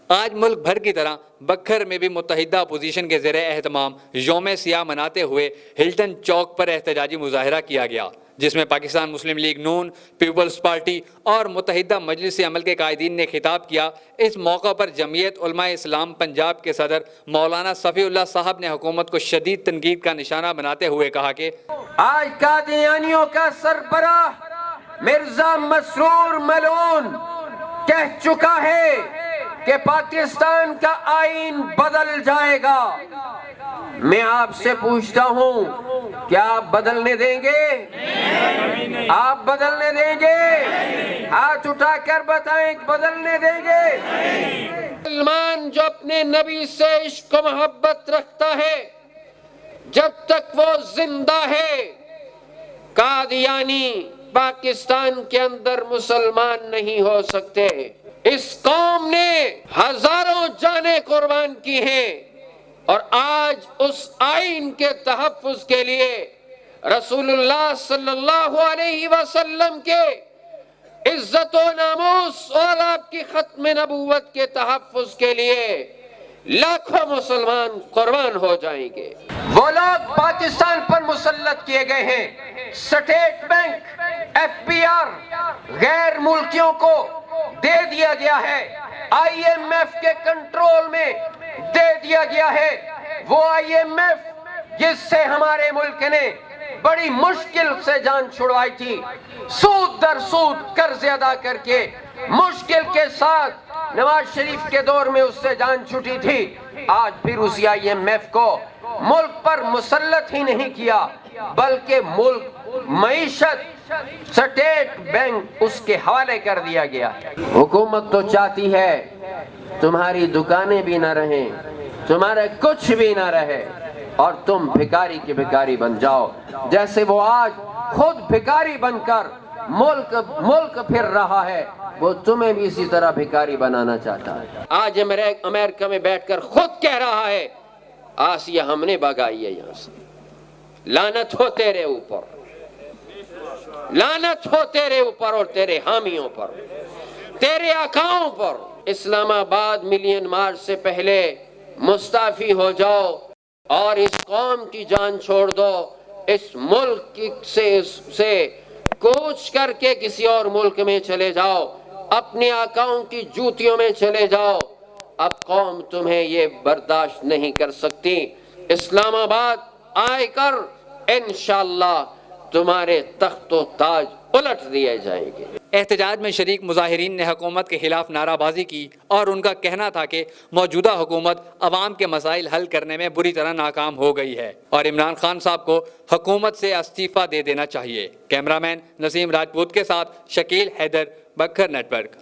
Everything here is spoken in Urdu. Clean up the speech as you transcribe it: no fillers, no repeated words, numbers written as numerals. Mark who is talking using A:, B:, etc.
A: آج ملک بھر کی طرح بکھر میں بھی متحدہ اپوزیشن کے زیر اہتمام یوم سیاہ مناتے ہوئے ہلٹن چوک پر احتجاجی مظاہرہ کیا گیا، جس میں پاکستان مسلم لیگ نون، پیپلز پارٹی اور متحدہ مجلس عمل کے قائدین نے خطاب کیا۔ اس موقع پر جمعیت علماء اسلام پنجاب کے صدر مولانا صفی اللہ صاحب نے حکومت کو شدید تنقید کا نشانہ بناتے ہوئے کہا کہ
B: آج قادیانیوں کا سربراہ مرزا مسرور ملعون کہہ چکا ہے کہ پاکستان کا آئین بدل جائے گا۔ میں آپ سے پوچھتا ہوں، کیا آپ بدلنے دیں گے؟ آپ بدلنے دیں گے؟ ہاتھ اٹھا کر بتائیں کہ بدلنے دیں گے؟ مسلمان جو اپنے نبی سے عشق و محبت رکھتا ہے، جب تک وہ زندہ ہے، قادیانی پاکستان کے اندر مسلمان نہیں ہو سکتے۔ اس قوم نے ہزاروں جانیں قربان کی ہیں اور آج اس آئین کے تحفظ کے لیے رسول اللہ صلی اللہ علیہ وسلم کے عزت و ناموس اور آپ کی ختم نبوت کے تحفظ کے لیے لاکھوں مسلمان قربان ہو جائیں گے۔ وہ لوگ پاکستان پر مسلط کیے گئے ہیں، state bank, F B R, غیر ملکیوں کو دے دیا گیا ہے، آئی ایم ایف کے کنٹرول میں دے دیا گیا ہے۔ وہ آئی ایم ایف جس سے ہمارے ملک نے بڑی مشکل سے جان چھڑوائی تھی، سود در سود قرض ادا کر کے مشکل کے ساتھ نواز شریف کے دور میں اس سے جان چھٹی تھی، آج پھر اسی آئی ایم ایف کو ملک پر مسلط ہی نہیں کیا بلکہ ملک معیشت سٹیٹ بینک اس کے حوالے کر دیا گیا۔ حکومت تو چاہتی ہے تمہاری دکانیں بھی نہ رہیں، تمہارے کچھ بھی نہ رہے اور تم بھکاری کے بھکاری بن جاؤ، جیسے وہ آج خود بھکاری بن کر ملک پھر رہا ہے، وہ تمہیں بھی اسی طرح بھکاری بنانا چاہتا ہے۔ آج امریکہ میں بیٹھ کر خود کہہ رہا ہے آسیہ ہم نے بھگائی ہے یہاں سے۔ لعنت ہو تیرے اوپر، لعنت ہو تیرے اوپر اور تیرے حامیوں پر، تیرے آقاؤں پر۔ اسلام آباد ملین مارچ سے پہلے مستعفی ہو جاؤ اور اس قوم کی جان چھوڑ دو، اس ملک سے کوچ کر کے کسی اور ملک میں چلے جاؤ، اپنے آقاؤں کی جوتیوں میں چلے جاؤ، اب قوم تمہیں یہ برداشت نہیں کر سکتی۔ اسلام آباد آئے کر انشاءاللہ تمہارے تخت و تاج الٹ دیے جائیں گے۔
A: احتجاج میں شریک مظاہرین نے حکومت کے خلاف نعرہ بازی کی اور ان کا کہنا تھا کہ موجودہ حکومت عوام کے مسائل حل کرنے میں بری طرح ناکام ہو گئی ہے اور عمران خان صاحب کو حکومت سے استعفیٰ دے دینا چاہیے۔ کیمرامین نسیم راجپوت کے ساتھ شکیل حیدر، بکھر نیٹ ورک۔